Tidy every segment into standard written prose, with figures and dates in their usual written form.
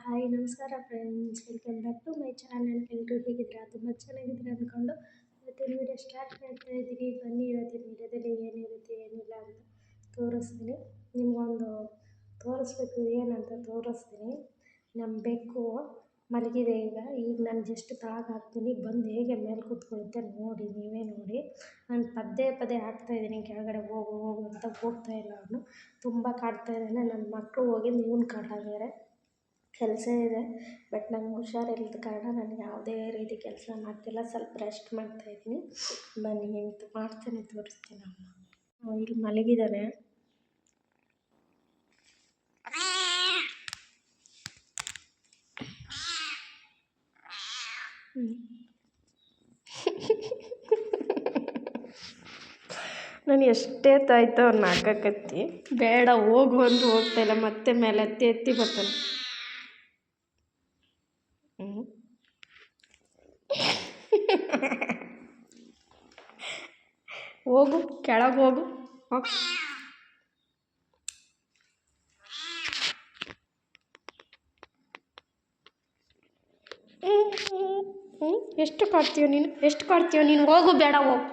Hi ನಮಸ್ಕಾರ friends, welcome back to my channel. ಎಲ್ಲರೂ ಹೇಗಿದ್ದೀರಾ? ತುಂಬ ಚೆನ್ನಾಗಿದ್ದೀರಾ ಅಂದ್ಕೊಂಡು ಇವತ್ತಿನ ವೀಡಿಯೋ ಸ್ಟಾರ್ಟ್ ಮಾಡ್ತಾ ಇದ್ದೀನಿ. ಬನ್ನಿ, ಇವತ್ತಿನ ವೀಡಿಯೋದಲ್ಲಿ ಏನಿರುತ್ತೆ ಏನಿಲ್ಲ ಅಂತ ತೋರಿಸ್ತೀನಿ. ನಿಮಗೊಂದು ತೋರಿಸ್ಬೇಕು, ಏನಂತ ತೋರಿಸ್ತೀನಿ. ನಮ್ಮ ಬೆಕ್ಕು ಮಲಗಿದೆ. ಈಗ ನಾನು ಜಸ್ಟ್ ಕೆಳಗೆ ಹಾಕ್ತೀನಿ, ಬಂದು ಹೇಗೆ ಮೇಲೆ ಕೂತ್ಕೊಳ್ಳುತ್ತೆ ನೋಡಿ, ನೀವೇ ನೋಡಿ. ನಾನು ಪದೇ ಪದೇ ಹಾಕ್ತಾಯಿದ್ದೀನಿ ಕೆಳಗಡೆ, ಹೋಗು ಹೋಗು ಅಂತ ಹೋಗ್ತಾಯಿಲ್ಲ. ಅವನು ತುಂಬ ಕಾಡ್ತಾ ಇದ್ದಾನೆ. ನನ್ನ ಮಕ್ಕಳು ಹೋಗಿ ಇವನು ಕಾಟಾಗಿದ್ದಾರೆ. ಕೆಲಸ ಇದೆ, ಬಟ್ ನಂಗೆ ಹುಷಾರಿಲ್ಲದ ಕಾರಣ ನಾನು ಯಾವುದೇ ರೀತಿ ಕೆಲಸ ಮಾಡ್ತಿಲ್ಲ. ಸ್ವಲ್ಪ ರೆಸ್ಟ್ ಮಾಡ್ತಾಯಿದ್ದೀನಿ. ಬನ್ನಿ ಹೆಂಗೆ ಮಾಡ್ತೀನಿ ತೋರಿಸ್ತೀನಿ. ಇಲ್ಲಿ ಮಲಗಿದ್ದಾನೆ. ನಾನು ಎಷ್ಟೇ ತಾಯ್ತು ಅವ್ನು ಹಾಕಕತ್ತಿ, ಬೇಡ ಹೋಗು ಅಂತ ಹೋಗ್ತಾಯಿಲ್ಲ. ಮತ್ತೆ ಮೇಲೆ ಎತ್ತಿ ಬರ್ತಾನೆ. ಹೋಗು, ಕೆಳಗೆ ಹೋಗು. ಎಷ್ಟು ಕಾಡ್ತೀಯ ನೀನು? ಹೋಗು, ಬೇಡ ಹೋಗು.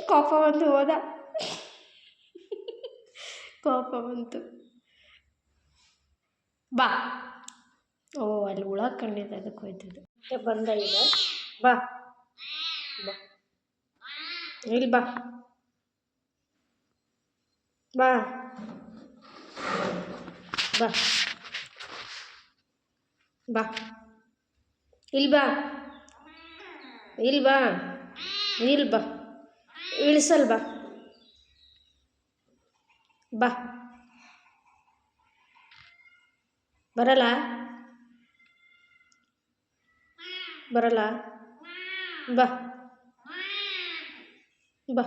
ಕೋಪ ಬಂತು, ಹೋದ. ಕೋಪ ಬಂತು, ಬಾ. ಓ, ಅಲ್ಲಿ ಹುಳ ಕಂಡಿದ್ದೆ, ಅದಕ್ಕೆ ಹೋಯ್ತಿದ್ದು. ಮತ್ತೆ ಬಂದ ಈಗ. ಬಾ ಬಾ, ಇಲ್ಲಿ ಬಾ ಬಾ ಬಾ ಬಾ, ಇಲ್ಲಿ ಬಾ, ಇಲ್ಲಿ ಬಾ, ಇಲ್ಲಿ ಬಾ, ಇಳಿಸಲ್ ಬಾ, ಬಾ. ಬರಲ್ಲ ಬರಲ್ಲ, ಬಾ ಬಾ.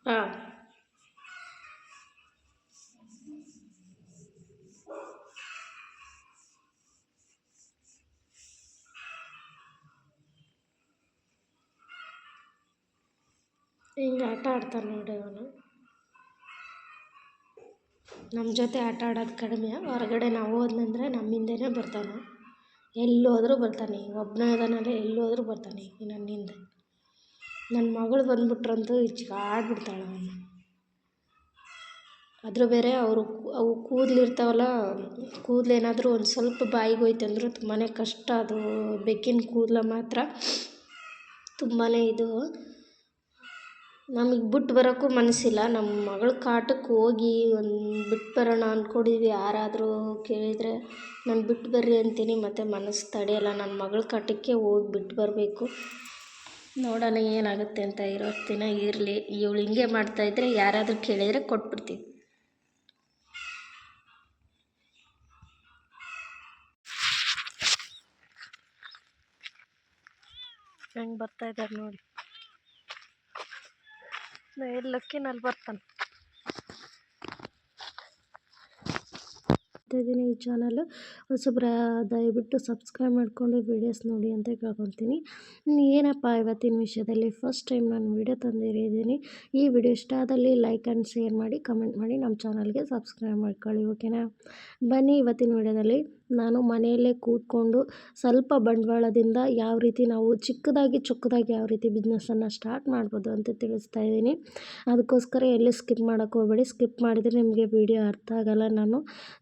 ಹಾಂ, ಹಿಂಗೆ ಆಟ ಆಡ್ತಾನೆ ನೋಡಿ ಅವನು. ನಮ್ಮ ಜೊತೆ ಆಟ ಆಡೋದು ಕಡಿಮೆ. ಹೊರಗಡೆ ನಾವು ಹೋದ್ನಂದ್ರೆ ನಮ್ಮ ಹಿಂದೆನೇ ಬರ್ತಾನೆ. ಎಲ್ಲೋದ್ರೂ ಬರ್ತಾನೆ. ಒಬ್ಬನೇ ಇದಾನಲ್ಲ, ಎಲ್ಲೋದ್ರೂ ಬರ್ತಾನೆ ನನ್ನ ಹಿಂದೆ. ನನ್ನ ಮಗಳು ಬಂದ್ಬಿಟ್ರಂತೂ ಆಡ್ಬಿಡ್ತಾಳೆ ಅವನು. ಅದ್ರ ಬೇರೆ ಅವು ಕೂದಲಿರ್ತಾವಲ್ಲ, ಕೂದಲೇನಾದರೂ ಒಂದು ಸ್ವಲ್ಪ ಬಾಯಿಗೆ ಹೋಯ್ತು ಅಂದ್ರೆ ತುಂಬಾ ಕಷ್ಟ. ಅದು ಬೆಕ್ಕಿನ ಕೂದಲು ಮಾತ್ರ ತುಂಬಾ ಇದು. ನಮಗೆ ಬಿಟ್ಟು ಬರೋಕ್ಕೂ ಮನಸ್ಸಿಲ್ಲ. ನಮ್ಮ ಮಗಳ ಕಾಟಕ್ಕೆ ಹೋಗಿ ಒಂದು ಬಿಟ್ಟು ಬರೋಣ ಅಂದ್ಕೊಂಡಿದ್ವಿ. ಯಾರಾದರೂ ಕೇಳಿದರೆ ನಾನು ಬಿಟ್ಟು ಬರ್ರಿ ಅಂತೀನಿ, ಮತ್ತು ಮನಸ್ಸು ತಡೆಯಲ್ಲ. ನನ್ನ ಮಗಳ ಕಾಟಕ್ಕೆ ಹೋಗಿ ಬಿಟ್ಟು ಬರಬೇಕು. ನೋಡೋಣ ಏನಾಗುತ್ತೆ ಅಂತ. ಇರೋ ದಿನ ಇರಲಿ. ಇವಳು ಹಿಂಗೆ ಮಾಡ್ತಾಯಿದ್ರೆ ಯಾರಾದರೂ ಕೇಳಿದರೆ ಕೊಟ್ಬಿಡ್ತೀವಿ. ಹೆಂಗೆ ಬರ್ತಾಯಿದ್ದಾರೆ ನೋಡಿ. ಎಲ್ಲಕ್ಕಿನಲ್ಲಿ ಬರ್ತಾನೆ. ಇದ್ದೀನಿ ಈ ಚಾನಲ್ ಹೊಸಬ್ರ ದಯವಿಟ್ಟು ಸಬ್ಸ್ಕ್ರೈಬ್ ಮಾಡಿಕೊಂಡು ವೀಡಿಯೋಸ್ ನೋಡಿ ಅಂತ ಕೇಳ್ಕೊತೀನಿ. ಏನಪ್ಪ ಇವತ್ತಿನ ವಿಷಯದಲ್ಲಿ ಫಸ್ಟ್ ಟೈಮ್ ನಾನು ವೀಡಿಯೋ ತಂದಿರಿದ್ದೀನಿ. ಈ ವಿಡಿಯೋ ಇಷ್ಟ ಆದಲ್ಲಿ ಲೈಕ್ ಆ್ಯಂಡ್ ಶೇರ್ ಮಾಡಿ, ಕಮೆಂಟ್ ಮಾಡಿ, ನಮ್ಮ ಚಾನಲ್ಗೆ ಸಬ್ಸ್ಕ್ರೈಬ್ ಮಾಡ್ಕೊಳ್ಳಿ, ಓಕೆನಾ? ಬನ್ನಿ, ಇವತ್ತಿನ ವಿಡಿಯೋದಲ್ಲಿ ನಾನು ಮನೆಯಲ್ಲೇ ಕೂತ್ಕೊಂಡು ಸ್ವಲ್ಪ ಬಂಡವಾಳದಿಂದ ಯಾವ ರೀತಿ ನಾವು ಚಿಕ್ಕದಾಗಿ ಯಾವ ರೀತಿ ಬಿಸ್ನೆಸ್ಸನ್ನು ಸ್ಟಾರ್ಟ್ ಮಾಡ್ಬೋದು ಅಂತ ತಿಳಿಸ್ತಾ ಇದ್ದೀನಿ. ಅದಕ್ಕೋಸ್ಕರ ಎಲ್ಲಿ ಸ್ಕಿಪ್ ಮಾಡೋಕ್ಕೆ ಹೋಗಬೇಡಿ. ಸ್ಕಿಪ್ ಮಾಡಿದರೆ ನಿಮಗೆ ವಿಡಿಯೋ ಅರ್ಥ ಆಗೋಲ್ಲ. ನಾನು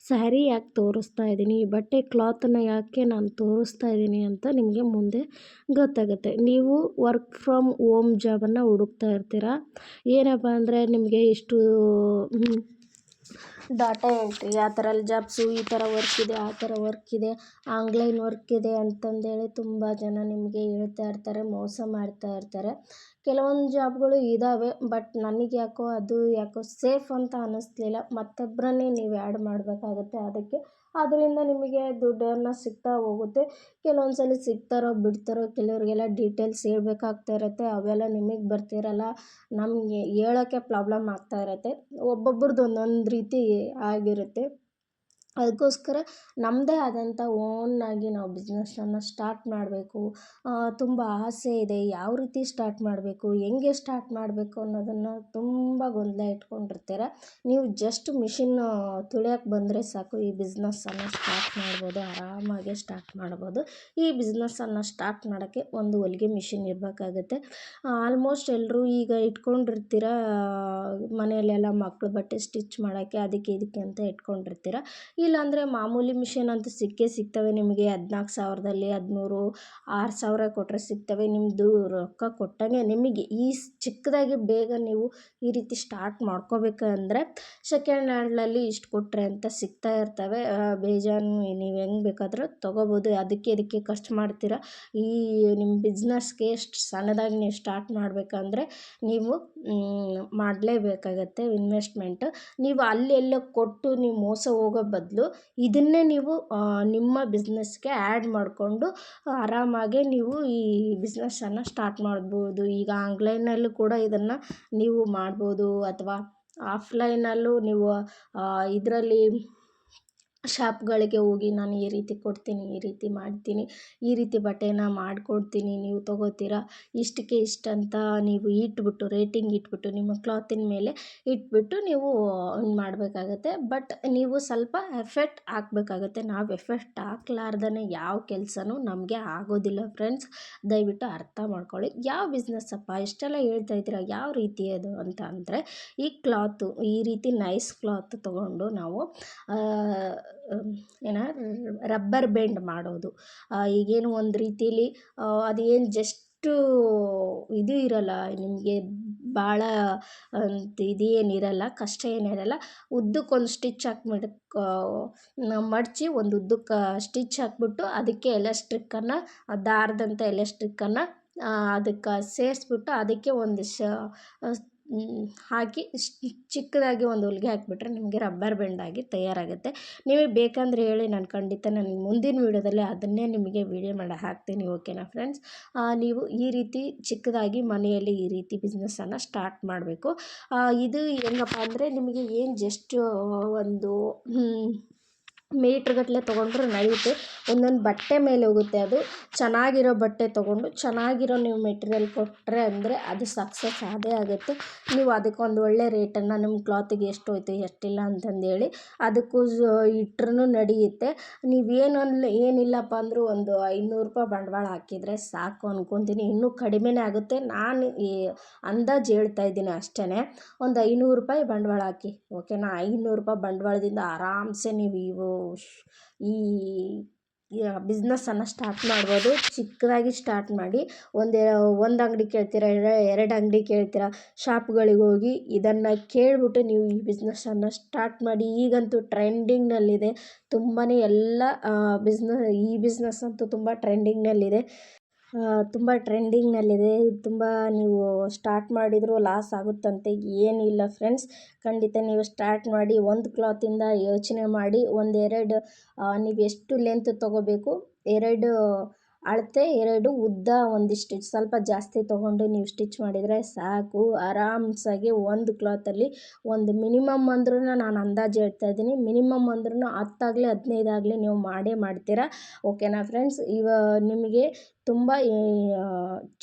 ಸ್ಯಾರಿ ಯಾಕೆ ತೋರಿಸ್ತಾ ಇದ್ದೀನಿ, ಬಟ್ಟೆ ಕ್ಲಾತನ್ನು ಯಾಕೆ ನಾನು ತೋರಿಸ್ತಾ ಇದ್ದೀನಿ ಅಂತ ನಿಮಗೆ ಮುಂದೆ ಗೊತ್ತಾಗುತ್ತೆ. ನೀವು ವರ್ಕ್ ಫ್ರಮ್ ಹೋಮ್ ಜಾಬನ್ನು ಹುಡುಕ್ತಾ ಇರ್ತೀರ. ಏನಪ್ಪ ಅಂದರೆ ನಿಮಗೆ ಇಷ್ಟು ಡಾಟಾ ಎಂಟ್ರಿ ಆ ಥರ ಜಾಬ್ಸು, ಈ ಥರ ವರ್ಕ್ ಇದೆ, ಆ ಥರ ವರ್ಕ್ ಇದೆ, ಆನ್ಲೈನ್ ವರ್ಕ್ ಇದೆ ಅಂತಂದೇಳಿ ತುಂಬ ಜನ ನಿಮಗೆ ಹೇಳ್ತಾ ಇರ್ತಾರೆ, ಮೋಸ ಮಾಡ್ತಾ ಇರ್ತಾರೆ. ಕೆಲವೊಂದು ಜಾಬ್ಗಳು ಇದ್ದಾವೆ, ಬಟ್ ನನಗೆ ಯಾಕೋ ಸೇಫ್ ಅಂತ ಅನ್ನಿಸ್ಲಿಲ್ಲ. ಮತ್ತೊಬ್ಬರನ್ನೇ ನೀವು ಆ್ಯಡ್ ಮಾಡಬೇಕಾಗುತ್ತೆ ಅದಕ್ಕೆ. ಅದರಿಂದ ನಿಮಗೆ ದುಡ್ಡನ್ನು ಸಿಗ್ತಾ ಹೋಗುತ್ತೆ. ಕೆಲವೊಂದು ಸಲ ಸಿಗ್ತಾರೋ ಬಿಡ್ತಾರೋ, ಕೆಲವರಿಗೆಲ್ಲ ಡೀಟೇಲ್ಸ್ ಹೇಳ್ಬೇಕಾಗ್ತಾ ಇರುತ್ತೆ. ಅವೆಲ್ಲ ನಿಮಗೆ ಬರ್ತಿರಲ್ಲ, ನಮಗೆ ಹೇಳೋಕ್ಕೆ ಪ್ರಾಬ್ಲಮ್ ಆಗ್ತಾ ಇರುತ್ತೆ. ಒಬ್ಬೊಬ್ರದ್ದು ಒಂದೊಂದು ರೀತಿ ಆಗಿರುತ್ತೆ. ಅದಕ್ಕೋಸ್ಕರ ನಮ್ಮದೇ ಆದಂಥ ಓನ್ನಾಗಿ ನಾವು ಬಿಸ್ನೆಸ್ಸನ್ನು ಸ್ಟಾರ್ಟ್ ಮಾಡಬೇಕು. ತುಂಬ ಆಸೆ ಇದೆ. ಯಾವ ರೀತಿ ಸ್ಟಾರ್ಟ್ ಮಾಡಬೇಕು, ಹೆಂಗೆ ಸ್ಟಾರ್ಟ್ ಮಾಡಬೇಕು ಅನ್ನೋದನ್ನು ತುಂಬ ಗೊಂದಲ ಇಟ್ಕೊಂಡಿರ್ತೀರ. ನೀವು ಜಸ್ಟ್ ಮಿಷಿನ್ ತುಳಿಯೋಕೆ ಬಂದರೆ ಸಾಕು, ಈ ಬಿಸ್ನೆಸ್ಸನ್ನು ಸ್ಟಾರ್ಟ್ ಮಾಡ್ಬೋದು, ಆರಾಮಾಗಿ ಸ್ಟಾರ್ಟ್ ಮಾಡ್ಬೋದು. ಈ ಬಿಸ್ನೆಸ್ಸನ್ನು ಸ್ಟಾರ್ಟ್ ಮಾಡೋಕ್ಕೆ ಒಂದು ಹೊಲಿಗೆ ಮಿಷಿನ್ ಇರಬೇಕಾಗುತ್ತೆ. ಆಲ್ಮೋಸ್ಟ್ ಎಲ್ಲರೂ ಈಗ ಇಟ್ಕೊಂಡಿರ್ತೀರ ಮನೆಯಲ್ಲೆಲ್ಲ ಮಕ್ಳು ಬಟ್ಟೆ ಸ್ಟಿಚ್ ಮಾಡೋಕ್ಕೆ ಅದಕ್ಕೆ ಇದಕ್ಕೆ ಅಂತ ಇಟ್ಕೊಂಡಿರ್ತೀರ. ಇಲ್ಲಾಂದರೆ ಮಾಮೂಲಿ ಮಿಷಿನ್ ಅಂತೂ ಸಿಕ್ಕೇ ಸಿಗ್ತವೆ ನಿಮಗೆ. 14,000ದಲ್ಲಿ 13, 6,000 ಕೊಟ್ಟರೆ ಸಿಗ್ತವೆ. ನಿಮ್ಮದು ರೊಕ್ಕ ಕೊಟ್ಟಂಗೆ ನಿಮಗೆ ಈ ಚಿಕ್ಕದಾಗಿ ಬೇಗ ನೀವು ಈ ರೀತಿ ಸ್ಟಾರ್ಟ್ ಮಾಡ್ಕೋಬೇಕಂದ್ರೆ ಸೆಕೆಂಡ್ ಹ್ಯಾಂಡ್ಲಲ್ಲಿ ಇಷ್ಟು ಕೊಟ್ಟರೆ ಅಂತ ಸಿಗ್ತಾ ಇರ್ತವೆ. ಬೇಜಾನು ನೀವು ಹೆಂಗೆ ಬೇಕಾದರೂ ತೊಗೋಬೋದು. ಅದಕ್ಕೆ ಇದಕ್ಕೆ ಖರ್ಚು ಮಾಡ್ತೀರ. ಈ ನಿಮ್ಮ ಬಿಸ್ನೆಸ್ಗೆ ಎಷ್ಟು ಸಣ್ಣದಾಗಿ ನೀವು ಸ್ಟಾರ್ಟ್ ಮಾಡಬೇಕಂದ್ರೆ ನೀವು ಮಾಡಲೇಬೇಕಾಗತ್ತೆ ಇನ್ವೆಸ್ಟ್ಮೆಂಟ್. ನೀವು ಎಲ್ಲೋ ಕೊಟ್ಟು ನೀವು ಮೋಸ ಹೋಗೋ ಬದಲು ಇದನ್ನೇ ನೀವು ನಿಮ್ಮ ಬಿಸ್ನೆಸ್ಗೆ ಆ್ಯಡ್ ಮಾಡಿಕೊಂಡು ಆರಾಮಾಗಿ ನೀವು ಈ ಬಿಸ್ನೆಸ್ಸನ್ನು ಸ್ಟಾರ್ಟ್ ಮಾಡ್ಬೋದು. ಈಗ ಆನ್ಲೈನಲ್ಲೂ ಕೂಡ ಇದನ್ನು ನೀವು ಮಾಡ್ಬೋದು, ಅಥವಾ ಆಫ್ಲೈನಲ್ಲೂ ನೀವು ಇದರಲ್ಲಿ ಶಾಪ್ಗಳಿಗೆ ಹೋಗಿ ನಾನು ಈ ರೀತಿ ಕೊಡ್ತೀನಿ, ಈ ರೀತಿ ಮಾಡ್ತೀನಿ, ಈ ರೀತಿ ಬಟ್ಟೆನ ಮಾಡಿಕೊಡ್ತೀನಿ, ನೀವು ತೊಗೋತೀರಾ, ಇಷ್ಟಕ್ಕೆ ಇಷ್ಟಂತ ನೀವು ಇಟ್ಬಿಟ್ಟು ರೇಟಿಂಗ್ ಇಟ್ಬಿಟ್ಟು ನಿಮ್ಮ ಕ್ಲಾತಿನ ಮೇಲೆ ಇಟ್ಬಿಟ್ಟು ನೀವು ಮಾಡಬೇಕಾಗತ್ತೆ. ಬಟ್ ನೀವು ಸ್ವಲ್ಪ ಎಫೆಕ್ಟ್ ಹಾಕ್ಬೇಕಾಗತ್ತೆ. ನಾವು ಎಫೆಕ್ಟ್ ಹಾಕ್ಲಾರ್ದೇ ಯಾವ ಕೆಲಸನೂ ನಮಗೆ ಆಗೋದಿಲ್ಲ ಫ್ರೆಂಡ್ಸ್. ದಯವಿಟ್ಟು ಅರ್ಥ ಮಾಡ್ಕೊಳ್ಳಿ. ಯಾವ ಬಿಸ್ನೆಸ್ಸಪ್ಪ ಇಷ್ಟೆಲ್ಲ ಹೇಳ್ತಾ ಇದ್ದೀರಾ, ಯಾವ ರೀತಿ ಅದು ಅಂತ ಅಂದರೆ, ಈ ಕ್ಲಾತು ಈ ರೀತಿ ನೈಸ್ ಕ್ಲಾತ್ ತೊಗೊಂಡು ನಾವು ರಬ್ಬರ್ ಬೆಂಡ್ ಮಾಡೋದು. ಈಗೇನು ಒಂದು ರೀತಿಲಿ ಅದೇನು ಜಸ್ಟು ಇದು ಇರಲ್ಲ ನಿಮಗೆ, ಭಾಳ ಇದೇನಿರಲ್ಲ, ಕಷ್ಟ ಏನಿರಲ್ಲ. ಉದ್ದಕ್ಕೊಂದು ಸ್ಟಿಚ್ ಹಾಕ್ಬಿಟ್ಟು ಮಡಚಿ ಒಂದು ಉದ್ದಕ್ಕೆ ಸ್ಟಿಚ್ ಹಾಕ್ಬಿಟ್ಟು ಅದಕ್ಕೆ ಎಲಾಸ್ಟಿಕ್ಕನ್ನು, ದಾರದಂಥ ಎಲಾಸ್ಟಿಕ್ಕನ್ನು ಅದಕ್ಕೆ ಸೇರಿಸ್ಬಿಟ್ಟು ಅದಕ್ಕೆ ಒಂದು ಹಾಕಿ ಚಿಕ್ಕದಾಗಿ ಒಂದು ಹೊಲಿಗೆ ಹಾಕಿಬಿಟ್ರೆ ನಿಮಗೆ ರಬ್ಬರ್ ಬೆಂಡಾಗಿ ತಯಾರಾಗುತ್ತೆ. ನಿಮಗೆ ಬೇಕಂದರೆ ಹೇಳಿ, ನಾನು ಖಂಡಿತ ನಾನು ಮುಂದಿನ ವೀಡಿಯೋದಲ್ಲಿ ಅದನ್ನೇ ನಿಮಗೆ ವೀಡಿಯೋ ಮಾಡಿ ಹಾಕ್ತೀನಿ. ಓಕೆನಾ ಫ್ರೆಂಡ್ಸ್? ನೀವು ಈ ರೀತಿ ಚಿಕ್ಕದಾಗಿ ಮನೆಯಲ್ಲಿ ಈ ರೀತಿ ಬಿಸ್ನೆಸ್ಸನ್ನು ಸ್ಟಾರ್ಟ್ ಮಾಡಬೇಕು. ಇದು ಹೆಂಗಪ್ಪ ಅಂದರೆ ನಿಮಗೆ ಏನು ಜಸ್ಟ್ ಒಂದು ಮೀಟ್ರ್ಗಟ್ಟಲೆ ತೊಗೊಂಡ್ರೆ ನಡೆಯುತ್ತೆ. ಒಂದೊಂದು ಬಟ್ಟೆ ಮೇಲೆ ಹೋಗುತ್ತೆ. ಅದು ಚೆನ್ನಾಗಿರೋ ಬಟ್ಟೆ ತೊಗೊಂಡು ಚೆನ್ನಾಗಿರೋ ನೀವು ಮೆಟೀರಿಯಲ್ ಕೊಟ್ಟರೆ ಅಂದರೆ ಅದು ಸಕ್ಸಸ್ ಆದೇ ಆಗುತ್ತೆ. ನೀವು ಅದಕ್ಕೊಂದು ಒಳ್ಳೆ ರೇಟನ್ನು ನಿಮ್ಮ ಕ್ಲಾತಿಗೆ ಎಷ್ಟು ಹೋಯ್ತು ಎಷ್ಟಿಲ್ಲ ಅಂತಂದೇಳಿ ಅದಕ್ಕೂ ಇಟ್ರೂ ನಡೆಯುತ್ತೆ. ಏನಿಲ್ಲಪ್ಪ ಅಂದರೂ ಒಂದು 500 ರೂಪಾಯಿ ಬಂಡವಾಳ ಹಾಕಿದರೆ ಸಾಕು ಅಂದ್ಕೊತೀನಿ. ಇನ್ನೂ ಕಡಿಮೆನೇ ಆಗುತ್ತೆ. ನಾನು ಈ ಅಂದಾಜು ಹೇಳ್ತಾ ಇದ್ದೀನಿ ಅಷ್ಟೇ. ಒಂದು 500 ರೂಪಾಯಿ ಬಂಡವಾಳ ಹಾಕಿ, ಓಕೆನಾ? 500 ರೂಪಾಯಿ ಬಂಡವಾಳದಿಂದ ಆರಾಮ್ಸೆ ನೀವು ಈ ಬಿಸ್ನೆಸ್ಸನ್ನು ಸ್ಟಾರ್ಟ್ ಮಾಡ್ಬೋದು. ಚಿಕ್ಕದಾಗಿ ಸ್ಟಾರ್ಟ್ ಮಾಡಿ ಒಂದು ಅಂಗಡಿ ಕೇಳ್ತೀರಾ, 2 ಅಂಗಡಿ ಕೇಳ್ತೀರಾ, ಶಾಪ್ಗಳಿಗೆ ಹೋಗಿ ಇದನ್ನು ಕೇಳಿಬಿಟ್ಟು ನೀವು ಈ ಬಿಸ್ನೆಸ್ಸನ್ನು ಸ್ಟಾರ್ಟ್ ಮಾಡಿ. ಈಗಂತೂ ಟ್ರೆಂಡಿಂಗ್ನಲ್ಲಿದೆ ತುಂಬಾ ಎಲ್ಲ ಈ ಬಿಸ್ನೆಸ್ ಅಂತೂ ತುಂಬ ಟ್ರೆಂಡಿಂಗ್ನಲ್ಲಿದೆ. ತುಂಬ ನೀವು ಸ್ಟಾರ್ಟ್ ಮಾಡಿದರೂ ಲಾಸ್ ಆಗುತ್ತಂತೆ ಏನಿಲ್ಲ ಫ್ರೆಂಡ್ಸ್. ಖಂಡಿತ ನೀವು ಸ್ಟಾರ್ಟ್ ಮಾಡಿ. ಒಂದು ಕ್ಲಾತಿಂದ ಯೋಚನೆ ಮಾಡಿ. ನೀವು ಎಷ್ಟು ಲೆಂತ್ ತೊಗೋಬೇಕು, 2 ಅಳತೆ, 2 ಉದ್ದ, ಒಂದಿಷ್ಟು ಸ್ವಲ್ಪ ಜಾಸ್ತಿ ತೊಗೊಂಡು ನೀವು ಸ್ಟಿಚ್ ಮಾಡಿದರೆ ಸಾಕು. ಆರಾಮ್ಸಾಗಿ ಒಂದು ಕ್ಲಾತಲ್ಲಿ ಒಂದು ಮಿನಿಮಮ್ ಅಂದ್ರೂ ನಾನು ಅಂದಾಜು ಹೇಳ್ತಾ ಇದ್ದೀನಿ, ಮಿನಿಮಮ್ ಅಂದ್ರೂ 10 ಆಗಲಿ 15 ಆಗಲಿ ನೀವು ಮಾಡೇ ಮಾಡ್ತೀರಾ. ಓಕೆನಾ ಫ್ರೆಂಡ್ಸ್? ನಿಮಗೆ ತುಂಬ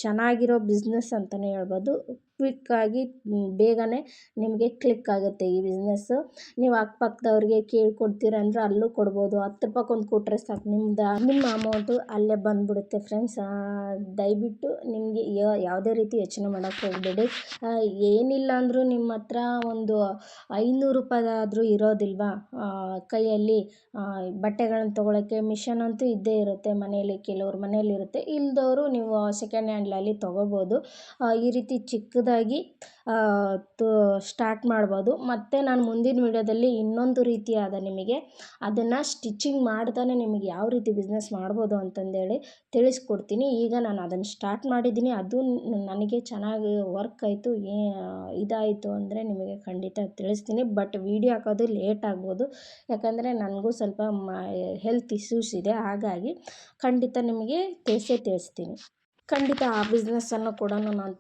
ಚೆನ್ನಾಗಿರೋ ಬಿಸ್ನೆಸ್ ಅಂತಲೇ ಹೇಳ್ಬೋದು. ಕ್ವಿಕ್ಕಾಗಿ ಬೇಗನೆ ನಿಮಗೆ ಕ್ಲಿಕ್ ಆಗುತ್ತೆ ಈ ಬಿಸ್ನೆಸ್ಸು. ನೀವು ಅಕ್ಕಪಕ್ಕದವ್ರಿಗೆ ಕೇಳ್ಕೊಡ್ತೀರ ಅಂದರೆ ಅಲ್ಲೂ ಕೊಡ್ಬೋದು. 10 ರೂಪಾಯ್ಗೊಂದು ಕೊಟ್ಟರೆ ಸಾಕು, ನಿಮ್ಮ ಅಮೌಂಟು ಅಲ್ಲೇ ಬಂದುಬಿಡುತ್ತೆ ಫ್ರೆಂಡ್ಸ್. ದಯವಿಟ್ಟು ನಿಮಗೆ ಯಾವುದೇ ರೀತಿ ಯೋಚನೆ ಮಾಡೋಕ್ಕೆ ಹೋಗಬೇಡಿ. ಏನಿಲ್ಲ ಅಂದರೂ ನಿಮ್ಮ ಹತ್ರ ಒಂದು 500 ರೂಪಾಯಾದರೂ ಇರೋದಿಲ್ವಾ ಕೈಯಲ್ಲಿ ಬಟ್ಟೆಗಳನ್ನ ತೊಗೊಳಕ್ಕೆ? ಮಿಷನ್ ಅಂತೂ ಇದ್ದೇ ಇರುತ್ತೆ ಮನೆಯಲ್ಲಿ, ಕೆಲವ್ರ ಮನೆಯಲ್ಲಿರುತ್ತೆ. ಇಲ್ಲದವರು ನೀವು ಸೆಕೆಂಡ್ ಹ್ಯಾಂಡ್ಲಲ್ಲಿ ತೊಗೋಬೋದು. ಈ ರೀತಿ ಚಿಕ್ಕದಾಗಿ ಸ್ಟಾರ್ಟ್ ಮಾಡ್ಬೋದು. ಮತ್ತು ನಾನು ಮುಂದಿನ ವೀಡಿಯೋದಲ್ಲಿ ಇನ್ನೊಂದು ರೀತಿಯಾದ ನಿಮಗೆ ಅದನ್ನು ಸ್ಟಿಚಿಂಗ್ ಮಾಡ್ತಾನೆ ನಿಮಗೆ ಯಾವ ರೀತಿ ಬಿಸ್ನೆಸ್ ಮಾಡ್ಬೋದು ಅಂತಂದೇಳಿ ತಿಳಿಸ್ಕೊಡ್ತೀನಿ. ಈಗ ನಾನು ಅದನ್ನು ಸ್ಟಾರ್ಟ್ ಮಾಡಿದ್ದೀನಿ. ಅದು ನನಗೆ ಚೆನ್ನಾಗಿ ವರ್ಕ್ ಆಯಿತು, ಇದಾಯಿತು ಅಂದರೆ ನಿಮಗೆ ಖಂಡಿತ ತಿಳಿಸ್ತೀನಿ. ಬಟ್ ವೀಡಿಯೋ ಹಾಕೋದು ಲೇಟ್ ಆಗ್ಬೋದು, ಯಾಕಂದರೆ ನನಗೂ ಸ್ವಲ್ಪ ಹೆಲ್ತ್ ಇಶ್ಯೂಸ್ ಇದೆ. ಹಾಗಾಗಿ ಖಂಡಿತ ನಿಮಗೆ ತಿಳಿಸ್ತೀನಿ. ಖಂಡಿತ ಆ ಬಿಸ್ನೆಸ್ಸನ್ನು ಕೂಡ ನಾನು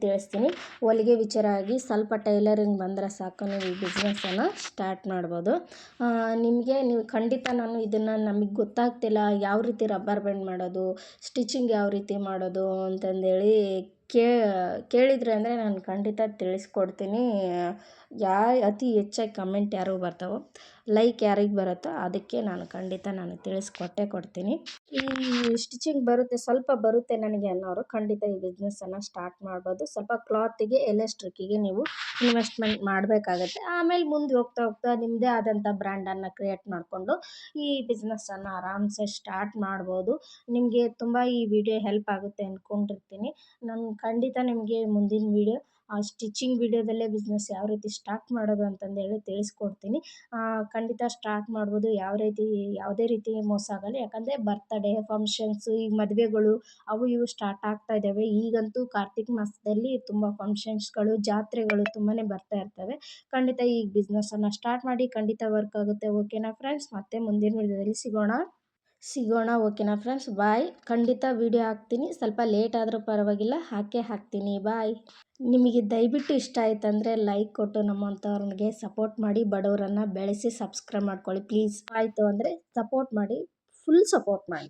ತಿಳಿಸ್ತೀನಿ. ಹೊಲಿಗೆ ವಿಚಾರ ಆಗಿ ಸ್ವಲ್ಪ ಟೈಲರಿಂಗ್ ಬಂದರೆ ಸಾಕು, ನೀವು ಈ ಬಿಸ್ನೆಸ್ಸನ್ನು ಸ್ಟಾರ್ಟ್ ಮಾಡ್ಬೋದು. ನೀವು ಖಂಡಿತ ನಾನು ಇದನ್ನು ನಮಗೆ ಗೊತ್ತಾಗ್ತಿಲ್ಲ ಯಾವ ರೀತಿ ರಬ್ಬರ್ ಬ್ಯಾಂಡ್ ಮಾಡೋದು, ಸ್ಟಿಚಿಂಗ್ ಯಾವ ರೀತಿ ಮಾಡೋದು ಅಂತಂದೇಳಿ ಕೇಳಿದರೆ ಅಂದರೆ ನಾನು ಖಂಡಿತ ತಿಳಿಸ್ಕೊಡ್ತೀನಿ. ಅತಿ ಹೆಚ್ಚಾಗಿ ಕಮೆಂಟ್ ಯಾರು ಬರ್ತಾವೋ, ಲೈಕ್ ಯಾರಿಗೆ ಬರುತ್ತೋ ಅದಕ್ಕೆ ನಾನು ತಿಳಿಸ್ಕೊಟ್ಟೇ ಕೊಡ್ತೀನಿ. ಈ ಸ್ಟಿಚಿಂಗ್ ಸ್ವಲ್ಪ ಬರುತ್ತೆ ನನಗೆ ಅನ್ನೋರು ಖಂಡಿತ ಈ ಬಿಸ್ನೆಸ್ಸನ್ನು ಸ್ಟಾರ್ಟ್ ಮಾಡ್ಬೋದು. ಸ್ವಲ್ಪ ಕ್ಲಾತಿಗೆ ಎಲಾಸ್ಟಿಕ್ಕಿಗೆ ನೀವು ಇನ್ವೆಸ್ಟ್ಮೆಂಟ್ ಮಾಡಬೇಕಾಗತ್ತೆ. ಆಮೇಲೆ ಮುಂದೆ ಹೋಗ್ತಾ ನಿಮ್ಮದೇ ಆದಂಥ ಬ್ರ್ಯಾಂಡನ್ನು ಕ್ರಿಯೇಟ್ ಮಾಡಿಕೊಂಡು ಈ ಬಿಸ್ನೆಸ್ಸನ್ನು ಆರಾಮ್ಸೆ ಸ್ಟಾರ್ಟ್ ಮಾಡ್ಬೋದು. ನಿಮಗೆ ತುಂಬ ಈ ವಿಡಿಯೋ ಹೆಲ್ಪ್ ಆಗುತ್ತೆ ಅಂದ್ಕೊಂಡಿರ್ತೀನಿ. ನಾನು ಖಂಡಿತ ನಿಮಗೆ ಮುಂದಿನ ವಿಡಿಯೋ ಸ್ಟಿಚಿಂಗ್ ವಿಡಿಯೋದಲ್ಲೇ ಬಿಸ್ನೆಸ್ ಯಾವ ರೀತಿ ಸ್ಟಾರ್ಟ್ ಮಾಡೋದು ಅಂತಂದೇಳಿ ತಿಳಿಸ್ಕೊಡ್ತೀನಿ. ಖಂಡಿತ ಸ್ಟಾರ್ಟ್ ಮಾಡ್ಬೋದು. ಯಾವುದೇ ರೀತಿ ಮೋಸ ಆಗಲ್ಲ. ಯಾಕಂದರೆ ಬರ್ತಡೇ ಫಂಕ್ಷನ್ಸು, ಈಗ ಮದುವೆಗಳು ಅವು ಇವು ಸ್ಟಾರ್ಟ್ ಆಗ್ತಾ ಇದ್ದಾವೆ. ಈಗಂತೂ ಕಾರ್ತಿಕ್ ಮಾಸದಲ್ಲಿ ತುಂಬ ಫಂಕ್ಷನ್ಸ್ಗಳು, ಜಾತ್ರೆಗಳು ತುಂಬಾ ಬರ್ತಾ ಇರ್ತವೆ. ಖಂಡಿತ ಈ ಬಿಸ್ನೆಸ್ಸನ್ನು ಸ್ಟಾರ್ಟ್ ಮಾಡಿ, ಖಂಡಿತ ವರ್ಕ್ ಆಗುತ್ತೆ. ಓಕೆನಾ ಫ್ರೆಂಡ್ಸ್? ಮತ್ತೆ ಮುಂದಿನ ವಿಡಿಯೋದಲ್ಲಿ ಸಿಗೋಣ. ಓಕೆನಾ ಫ್ರೆಂಡ್ಸ್? ಬಾಯ್. ಖಂಡಿತ ವಿಡಿಯೋ ಹಾಕ್ತೀನಿ, ಸ್ವಲ್ಪ ಲೇಟ್ ಆದರೂ ಪರವಾಗಿಲ್ಲ, ಹಾಕ್ತೀನಿ. ಬಾಯ್. ನಿಮಗೆ ದಯವಿಟ್ಟು ಇಷ್ಟ ಆಯ್ತಂದರೆ ಲೈಕ್ ಕೊಟ್ಟು ನಮ್ಮಂಥವ್ರಿಗೆ ಸಪೋರ್ಟ್ ಮಾಡಿ, ಬಡವರನ್ನು ಬೆಳೆಸಿ ಸಬ್ಸ್ಕ್ರೈಬ್ ಮಾಡ್ಕೊಳ್ಳಿ ಪ್ಲೀಸ್. ಆಯಿತು ಅಂದರೆ ಸಪೋರ್ಟ್ ಮಾಡಿ, ಫುಲ್ ಸಪೋರ್ಟ್ ಮಾಡಿ.